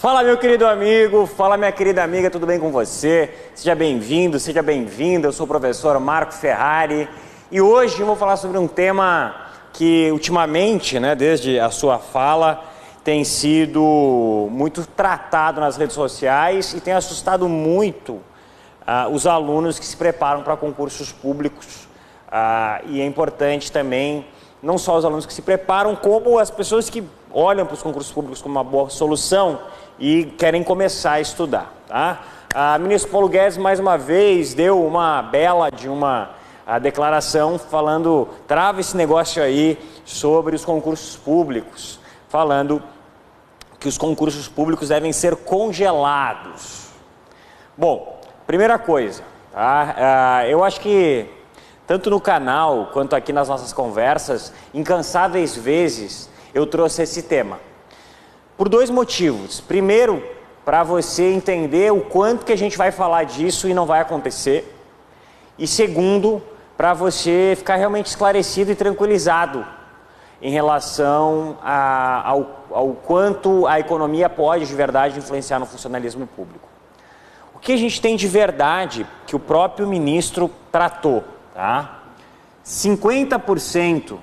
Fala, meu querido amigo, fala, minha querida amiga, tudo bem com você? Seja bem-vindo, seja bem-vinda. Eu sou o professor Marco Ferrari e hoje eu vou falar sobre um tema que ultimamente, desde a sua fala, tem sido muito tratado nas redes sociais e tem assustado muito os alunos que se preparam para concursos públicos. E é importante também, não só os alunos que se preparam, como as pessoas que olham para os concursos públicos como uma boa solução e querem começar a estudar. A ministra Paulo Guedes, mais uma vez, deu uma bela de uma declaração falando, trava esse negócio aí sobre os concursos públicos, falando que os concursos públicos devem ser congelados. Bom, primeira coisa, eu acho que tanto no canal quanto aqui nas nossas conversas, incansáveis vezes eu trouxe esse tema. Por dois motivos. Primeiro, para você entender o quanto que a gente vai falar disso e não vai acontecer. E segundo, para você ficar realmente esclarecido e tranquilizado em relação ao quanto a economia pode de verdade influenciar no funcionalismo público. O que a gente tem de verdade que o próprio ministro tratou, 50%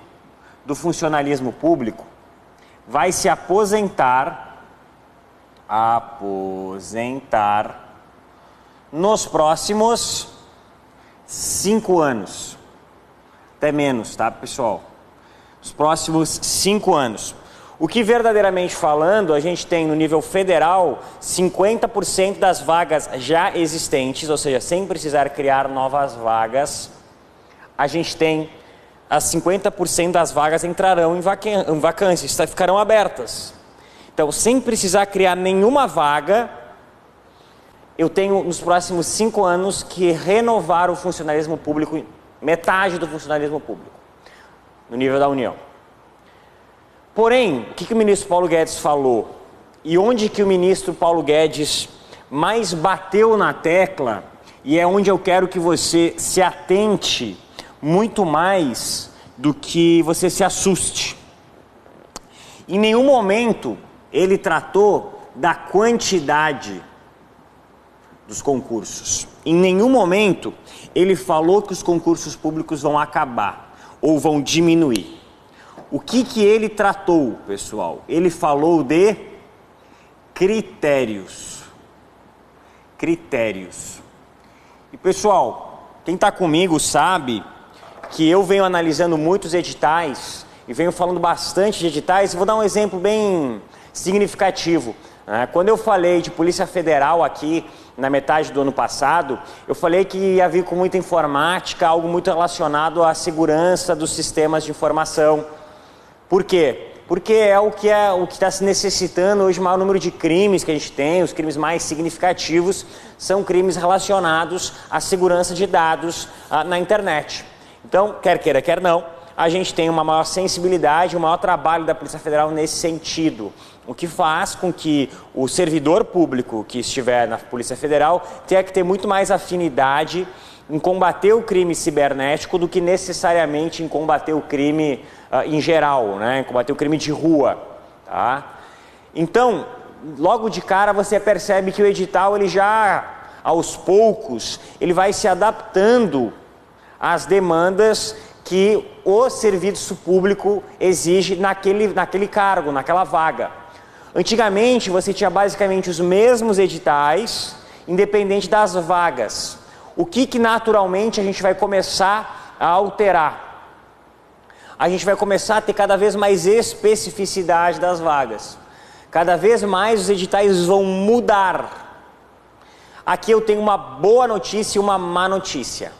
do funcionalismo público vai se aposentar nos próximos 5 anos. Até menos, pessoal? Os próximos 5 anos. O que verdadeiramente falando, a gente tem no nível federal 50% das vagas já existentes, ou seja, sem precisar criar novas vagas, a gente tem as 50% das vagas entrarão em vacâncias, ficarão abertas. Então, sem precisar criar nenhuma vaga, eu tenho nos próximos 5 anos que renovar o funcionalismo público, metade do funcionalismo público, no nível da União. Porém, o que o ministro Paulo Guedes falou e onde que o ministro Paulo Guedes mais bateu na tecla, e é onde eu quero que você se atente muito mais do que você se assuste. Em nenhum momento ele tratou da quantidade dos concursos. Em nenhum momento ele falou que os concursos públicos vão acabar ou vão diminuir. O que ele tratou, pessoal? Ele falou de critérios. Critérios. E, pessoal, quem está comigo sabe que eu venho analisando muitos editais e venho falando bastante de editais. Vou dar um exemplo bem significativo. Quando eu falei de Polícia Federal aqui na metade do ano passado, eu falei que ia vir com muita informática, algo muito relacionado à segurança dos sistemas de informação. Por quê? Porque é o que está se necessitando hoje. O maior número de crimes que a gente tem, os crimes mais significativos, são crimes relacionados à segurança de dados na internet. Então, quer queira, quer não, a gente tem uma maior sensibilidade, um maior trabalho da Polícia Federal nesse sentido. O que faz com que o servidor público que estiver na Polícia Federal tenha que ter muito mais afinidade em combater o crime cibernético do que necessariamente em combater o crime em geral, em combater o crime de rua. Então, logo de cara você percebe que o edital, ele já, aos poucos, ele vai se adaptando às demandas que o serviço público exige naquele cargo, naquela vaga. Antigamente, você tinha basicamente os mesmos editais, independente das vagas. O que naturalmente a gente vai começar a alterar? A gente vai começar a ter cada vez mais especificidade das vagas. Cada vez mais os editais vão mudar. Aqui eu tenho uma boa notícia e uma má notícia.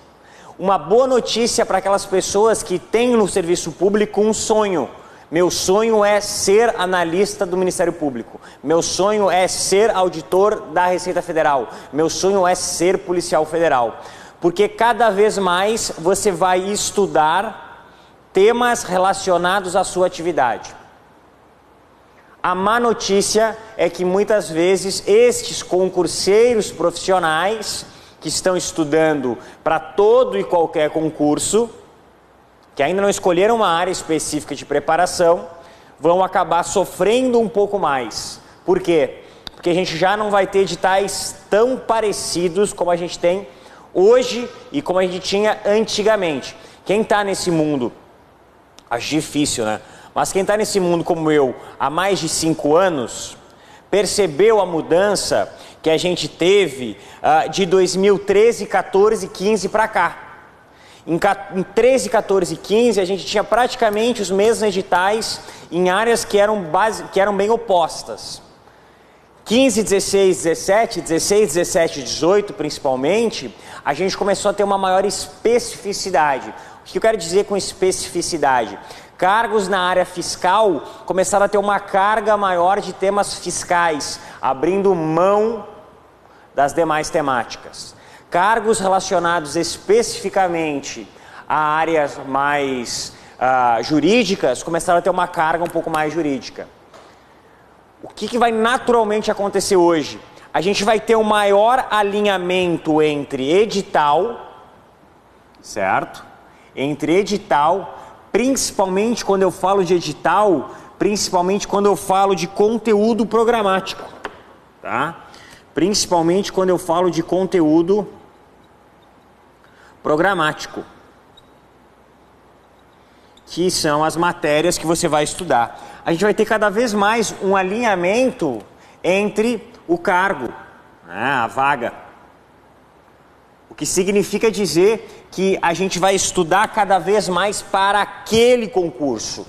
Uma boa notícia para aquelas pessoas que têm no serviço público um sonho. Meu sonho é ser analista do Ministério Público. Meu sonho é ser auditor da Receita Federal. Meu sonho é ser policial federal. Porque cada vez mais você vai estudar temas relacionados à sua atividade. A má notícia é que muitas vezes estes concurseiros profissionais que estão estudando para todo e qualquer concurso, que ainda não escolheram uma área específica de preparação, vão acabar sofrendo um pouco mais. Por quê? porque a gente já não vai ter editais tão parecidos como a gente tem hoje e como a gente tinha antigamente. Quem está nesse mundo, acho difícil, né? Mas quem está nesse mundo como eu há mais de 5 anos, percebeu a mudança que a gente teve de 2013, 14, 15 para cá. Em 13, 14 e 15 a gente tinha praticamente os mesmos editais em áreas que eram bem opostas. 15, 16, 17, 16, 17 e 18 principalmente, a gente começou a ter uma maior especificidade. O que eu quero dizer com especificidade? Cargos na área fiscal começaram a ter uma carga maior de temas fiscais, abrindo mão das demais temáticas. Cargos relacionados especificamente a áreas mais jurídicas começaram a ter uma carga um pouco mais jurídica. O que vai naturalmente acontecer hoje? A gente vai ter um maior alinhamento entre edital, certo? Entre edital, principalmente quando eu falo de edital, principalmente quando eu falo de conteúdo programático, tá? Principalmente quando eu falo de conteúdo programático, que são as matérias que você vai estudar. A gente vai ter cada vez mais um alinhamento entre o cargo, né, a vaga. O que significa dizer que a gente vai estudar cada vez mais para aquele concurso.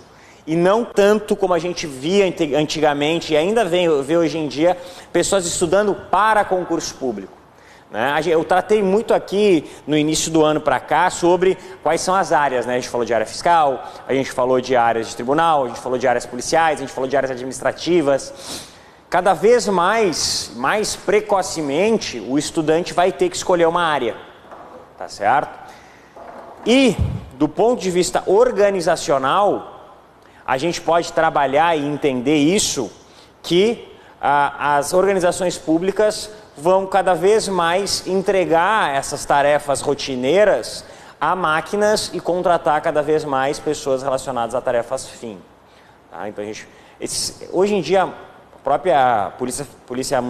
E não tanto como a gente via antigamente, e ainda vê hoje em dia, pessoas estudando para concurso público. Eu tratei muito aqui no início do ano para cá sobre quais são as áreas, né? A gente falou de área fiscal, a gente falou de áreas de tribunal, a gente falou de áreas policiais, a gente falou de áreas administrativas. Cada vez mais precocemente, o estudante vai ter que escolher uma área, tá certo? E, do ponto de vista organizacional, a gente pode trabalhar e entender isso, que as organizações públicas vão cada vez mais entregar essas tarefas rotineiras a máquinas e contratar cada vez mais pessoas relacionadas a tarefas fim. Tá? Então, hoje em dia, a própria Polícia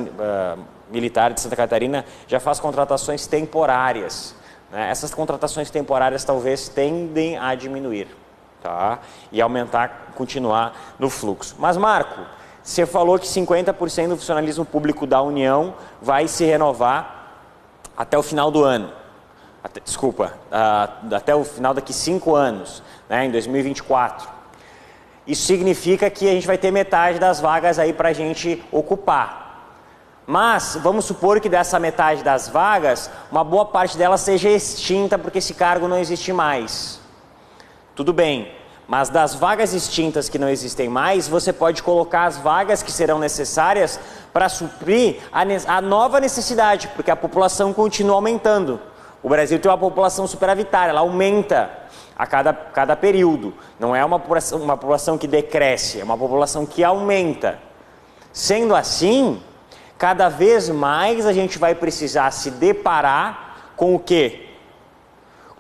Militar de Santa Catarina já faz contratações temporárias. Né? Essas contratações temporárias talvez tendem a diminuir, tá? E aumentar, continuar no fluxo. Mas, Marco, você falou que 50% do funcionalismo público da União vai se renovar até o final do ano. Até o final daqui 5 anos, né, em 2024. Isso significa que a gente vai ter metade das vagas aí para a gente ocupar. Mas vamos supor que dessa metade das vagas, uma boa parte delas seja extinta porque esse cargo não existe mais. Tudo bem. Mas das vagas extintas que não existem mais, você pode colocar as vagas que serão necessárias para suprir a nova necessidade, porque a população continua aumentando. O Brasil tem uma população superavitária, ela aumenta a cada período. Não é uma população que decresce, é uma população que aumenta. Sendo assim, cada vez mais a gente vai precisar se deparar com o quê?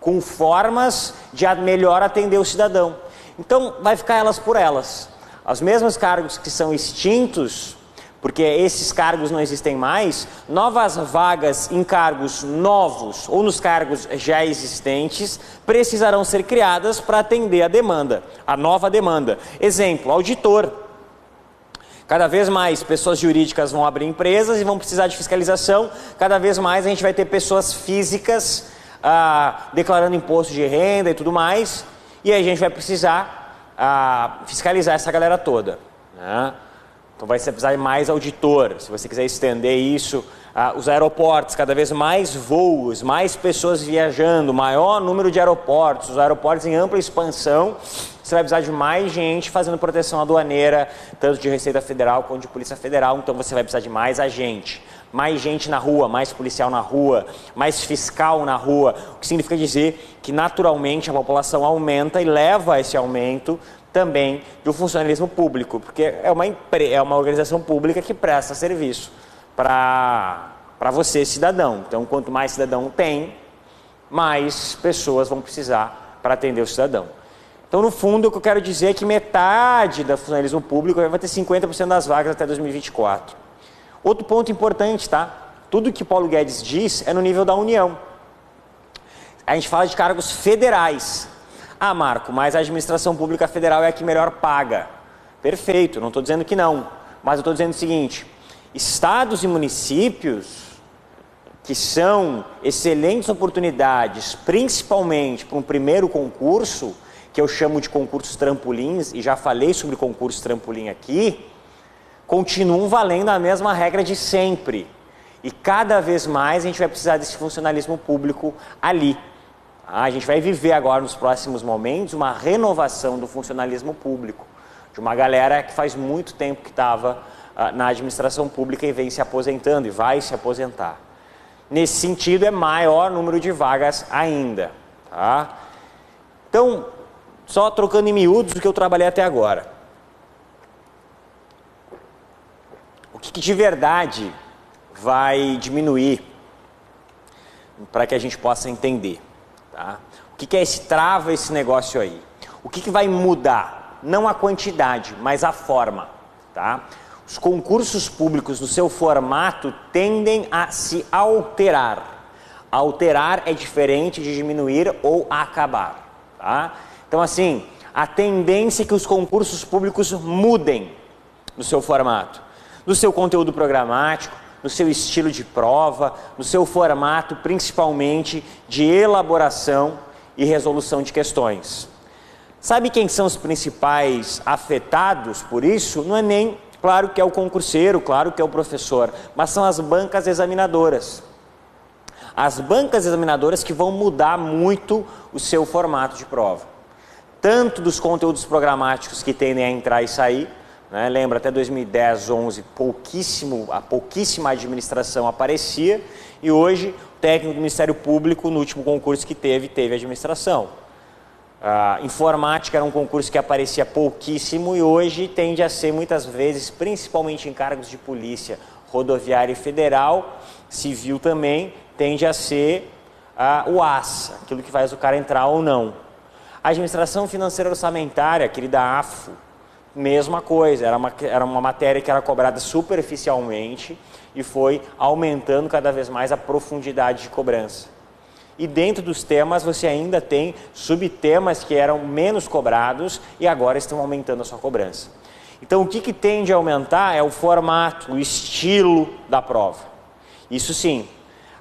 Com formas de melhor atender o cidadão. Então, vai ficar elas por elas. Os mesmos cargos que são extintos, porque esses cargos não existem mais, novas vagas em cargos novos ou nos cargos já existentes precisarão ser criadas para atender a demanda, a nova demanda. Exemplo, auditor. Cada vez mais pessoas jurídicas vão abrir empresas e vão precisar de fiscalização. Cada vez mais a gente vai ter pessoas físicas declarando imposto de renda e tudo mais. E aí a gente vai precisar fiscalizar essa galera toda, né? Então vai precisar de mais auditor, se você quiser estender isso. Os aeroportos, cada vez mais voos, mais pessoas viajando, maior número de aeroportos, os aeroportos em ampla expansão, você vai precisar de mais gente fazendo proteção aduaneira, tanto de Receita Federal quanto de Polícia Federal, então você vai precisar de mais agente. Mais gente na rua, mais policial na rua, mais fiscal na rua, o que significa dizer que naturalmente a população aumenta e leva a esse aumento também do funcionalismo público, porque é uma organização pública que presta serviço para você, cidadão. Então, quanto mais cidadão tem, mais pessoas vão precisar para atender o cidadão. Então, no fundo, o que eu quero dizer é que metade do funcionalismo público vai ter 50% das vagas até 2024. Outro ponto importante, tá? Tudo que Paulo Guedes diz é no nível da União. A gente fala de cargos federais. Ah, Marco, mas a administração pública federal é a que melhor paga. Perfeito, não estou dizendo que não. Mas eu estou dizendo o seguinte, estados e municípios, que são excelentes oportunidades, principalmente para um primeiro concurso, que eu chamo de concursos trampolins, e já falei sobre concurso trampolim aqui, continuam valendo a mesma regra de sempre. E cada vez mais a gente vai precisar desse funcionalismo público ali. A gente vai viver agora, nos próximos momentos, uma renovação do funcionalismo público, de uma galera que faz muito tempo que estava na administração pública e vem se aposentando e vai se aposentar. Nesse sentido, é maior número de vagas ainda. Tá? Então, só trocando em miúdos do que eu trabalhei até agora. O que de verdade vai diminuir para que a gente possa entender? Tá? O que é esse trava, esse negócio aí? O que vai mudar? Não a quantidade, mas a forma. Tá? Os concursos públicos no seu formato tendem a se alterar. Alterar é diferente de diminuir ou acabar. Tá? Então, assim, a tendência é que os concursos públicos mudem no seu formato, no seu conteúdo programático, no seu estilo de prova, no seu formato principalmente de elaboração e resolução de questões. Sabe quem são os principais afetados por isso? Não é nem, claro que é o concurseiro, claro que é o professor, mas são as bancas examinadoras. As bancas examinadoras que vão mudar muito o seu formato de prova. Tanto dos conteúdos programáticos que tendem a entrar e sair, né? Lembra, até 2010, 11, a pouquíssima administração aparecia, e hoje o técnico do Ministério Público, no último concurso que teve administração. A informática era um concurso que aparecia pouquíssimo e hoje tende a ser muitas vezes, principalmente em cargos de polícia rodoviária e federal, civil também, tende a ser o AS, aquilo que faz o cara entrar ou não. A administração financeira orçamentária, querida AFO, mesma coisa, era uma matéria que era cobrada superficialmente e foi aumentando cada vez mais a profundidade de cobrança. E dentro dos temas você ainda tem subtemas que eram menos cobrados e agora estão aumentando a sua cobrança. Então o que tende a aumentar é o formato, o estilo da prova. Isso sim,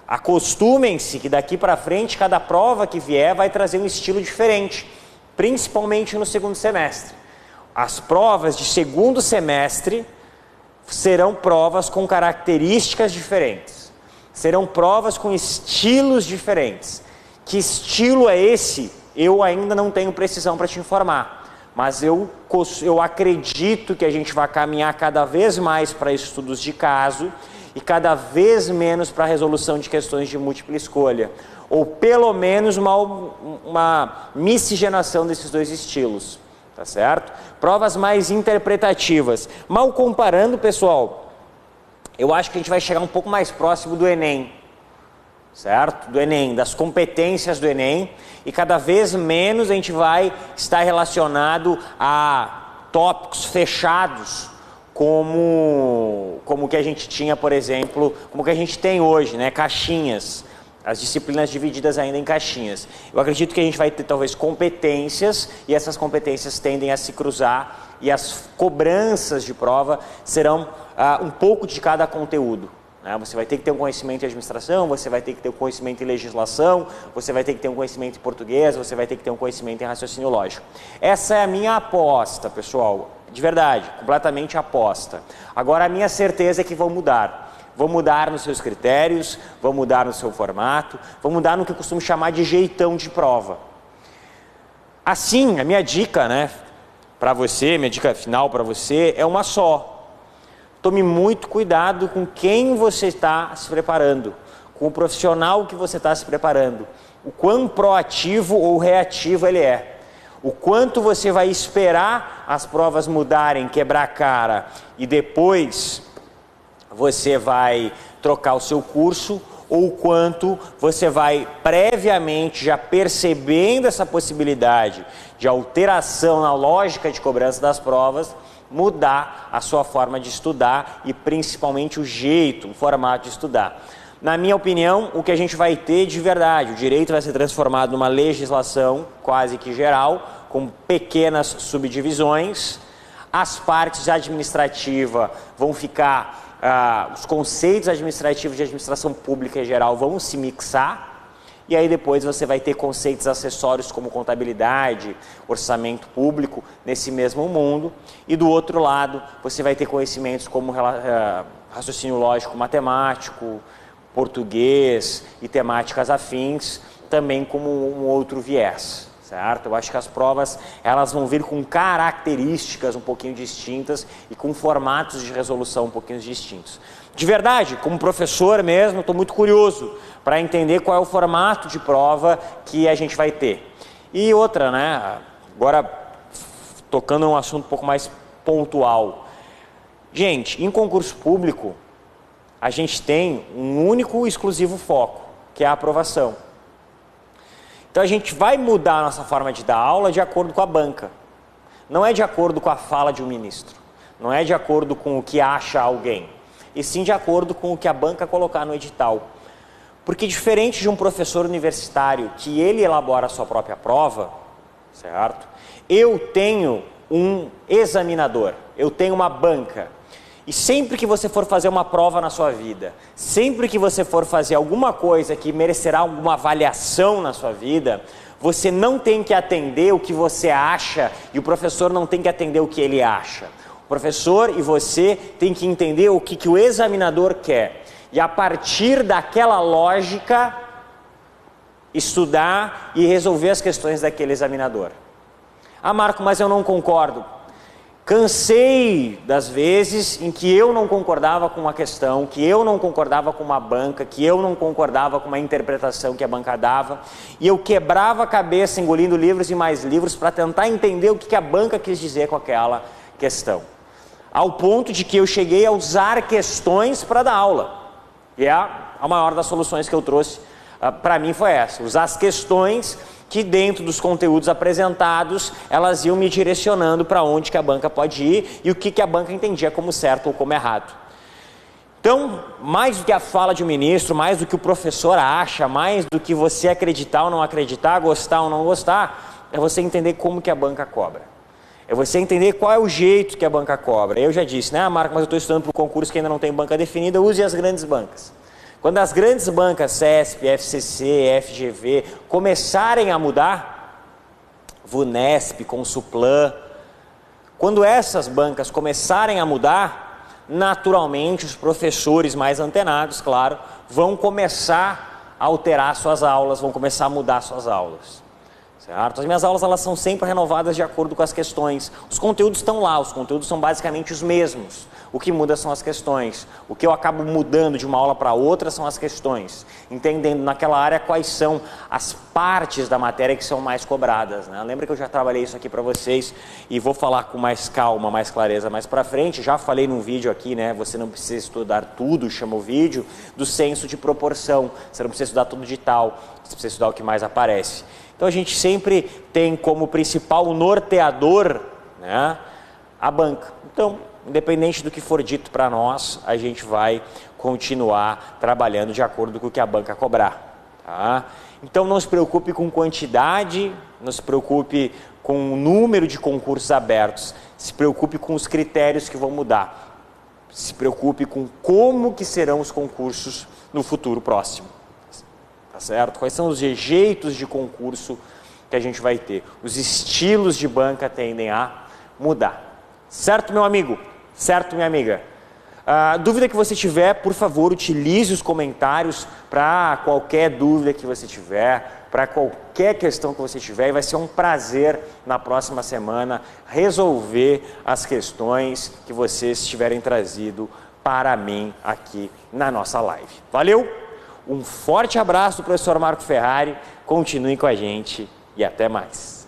acostumem-se que daqui para frente cada prova que vier vai trazer um estilo diferente, principalmente no segundo semestre. As provas de segundo semestre serão provas com características diferentes. Serão provas com estilos diferentes. Que estilo é esse? Eu ainda não tenho precisão para te informar. Mas eu acredito que a gente vai caminhar cada vez mais para estudos de caso e cada vez menos para a resolução de questões de múltipla escolha. Ou pelo menos uma miscigenação desses dois estilos. Tá certo? Provas mais interpretativas. Mal comparando, pessoal, eu acho que a gente vai chegar um pouco mais próximo do Enem, certo? Do Enem, das competências do Enem, e cada vez menos a gente vai estar relacionado a tópicos fechados, como que a gente tinha, por exemplo, como que a gente tem hoje, né? Caixinhas. As disciplinas divididas ainda em caixinhas. Eu acredito que a gente vai ter talvez competências e essas competências tendem a se cruzar e as cobranças de prova serão um pouco de cada conteúdo. Né? Você vai ter que ter um conhecimento em administração, você vai ter que ter um conhecimento em legislação, você vai ter que ter um conhecimento em português, você vai ter que ter um conhecimento em raciocínio lógico. Essa é a minha aposta, pessoal, de verdade, completamente aposta. Agora a minha certeza é que vão mudar. Vão mudar nos seus critérios, vão mudar no seu formato, vão mudar no que eu costumo chamar de jeitão de prova. Assim, a minha dica, né, para você, minha dica final para você é uma só. Tome muito cuidado com quem você está se preparando, com o profissional que você está se preparando, o quão proativo ou reativo ele é. O quanto você vai esperar as provas mudarem, quebrar a cara e depois você vai trocar o seu curso, ou o quanto você vai previamente já percebendo essa possibilidade de alteração na lógica de cobrança das provas, mudar a sua forma de estudar e principalmente o jeito, o formato de estudar. Na minha opinião, o que a gente vai ter de verdade, o direito vai ser transformado numa legislação quase que geral, com pequenas subdivisões, as partes administrativas vão ficar, os conceitos administrativos de administração pública em geral vão se mixar, e aí depois você vai ter conceitos acessórios como contabilidade, orçamento público, nesse mesmo mundo. E do outro lado, você vai ter conhecimentos como raciocínio lógico matemático, português e temáticas afins, também como um outro viés, certo? Eu acho que as provas, elas vão vir com características um pouquinho distintas e com formatos de resolução um pouquinho distintos. De verdade, como professor mesmo, estou muito curioso para entender qual é o formato de prova que a gente vai ter. E outra, né? Agora, tocando num assunto um pouco mais pontual. Gente, em concurso público, a gente tem um único e exclusivo foco, que é a aprovação. Então a gente vai mudar a nossa forma de dar aula de acordo com a banca. Não é de acordo com a fala de um ministro. Não é de acordo com o que acha alguém. E sim de acordo com o que a banca colocar no edital. Porque diferente de um professor universitário que ele elabora a sua própria prova, certo? Eu tenho um examinador, eu tenho uma banca. E sempre que você for fazer uma prova na sua vida, sempre que você for fazer alguma coisa que merecerá alguma avaliação na sua vida, você não tem que atender o que você acha e o professor não tem que atender o que ele acha. O professor e você tem que entender o que o examinador quer. E a partir daquela lógica, estudar e resolver as questões daquele examinador. Ah, Marco, mas eu não concordo. Cansei das vezes em que eu não concordava com uma questão, que eu não concordava com uma banca, que eu não concordava com uma interpretação que a banca dava, e eu quebrava a cabeça engolindo livros e mais livros para tentar entender o que a banca quis dizer com aquela questão. Ao ponto de que eu cheguei a usar questões para dar aula. E a maior das soluções que eu trouxe para mim foi essa, usar as questões que dentro dos conteúdos apresentados, elas iam me direcionando para onde que a banca pode ir e o que a banca entendia como certo ou como errado. Então, mais do que a fala de um ministro, mais do que o professor acha, mais do que você acreditar ou não acreditar, gostar ou não gostar, é você entender como que a banca cobra. É você entender qual é o jeito que a banca cobra. Eu já disse, né, Marco, mas eu estou estudando para o concurso que ainda não tem banca definida, use as grandes bancas. Quando as grandes bancas, CESP, FCC, FGV, começarem a mudar, VUNESP, Consuplan, quando essas bancas começarem a mudar, naturalmente os professores mais antenados, claro, vão começar a alterar suas aulas, vão começar a mudar suas aulas. Certo? As minhas aulas, elas são sempre renovadas de acordo com as questões. Os conteúdos estão lá, os conteúdos são basicamente os mesmos. O que muda são as questões. O que eu acabo mudando de uma aula para outra são as questões. Entendendo naquela área quais são as partes da matéria que são mais cobradas, né? Lembra que eu já trabalhei isso aqui para vocês e vou falar com mais calma, mais clareza mais para frente. Já falei num vídeo aqui, né? Você não precisa estudar tudo, chama o vídeo, do senso de proporção. Você não precisa estudar tudo de tal, você precisa estudar o que mais aparece. Então a gente sempre tem como principal norteador, né, a banca. Então, independente do que for dito para nós, a gente vai continuar trabalhando de acordo com o que a banca cobrar. Tá? Então não se preocupe com quantidade, não se preocupe com o número de concursos abertos, se preocupe com os critérios que vão mudar. Se preocupe com como que serão os concursos no futuro próximo. Certo? Quais são os jeitos de concurso que a gente vai ter? Os estilos de banca tendem a mudar. Certo, meu amigo? Certo, minha amiga? Dúvida que você tiver, por favor, utilize os comentários para qualquer dúvida que você tiver, para qualquer questão que você tiver, e vai ser um prazer na próxima semana resolver as questões que vocês tiverem trazido para mim aqui na nossa live. Valeu? Um forte abraço do professor Marco Ferrari, continuem com a gente e até mais.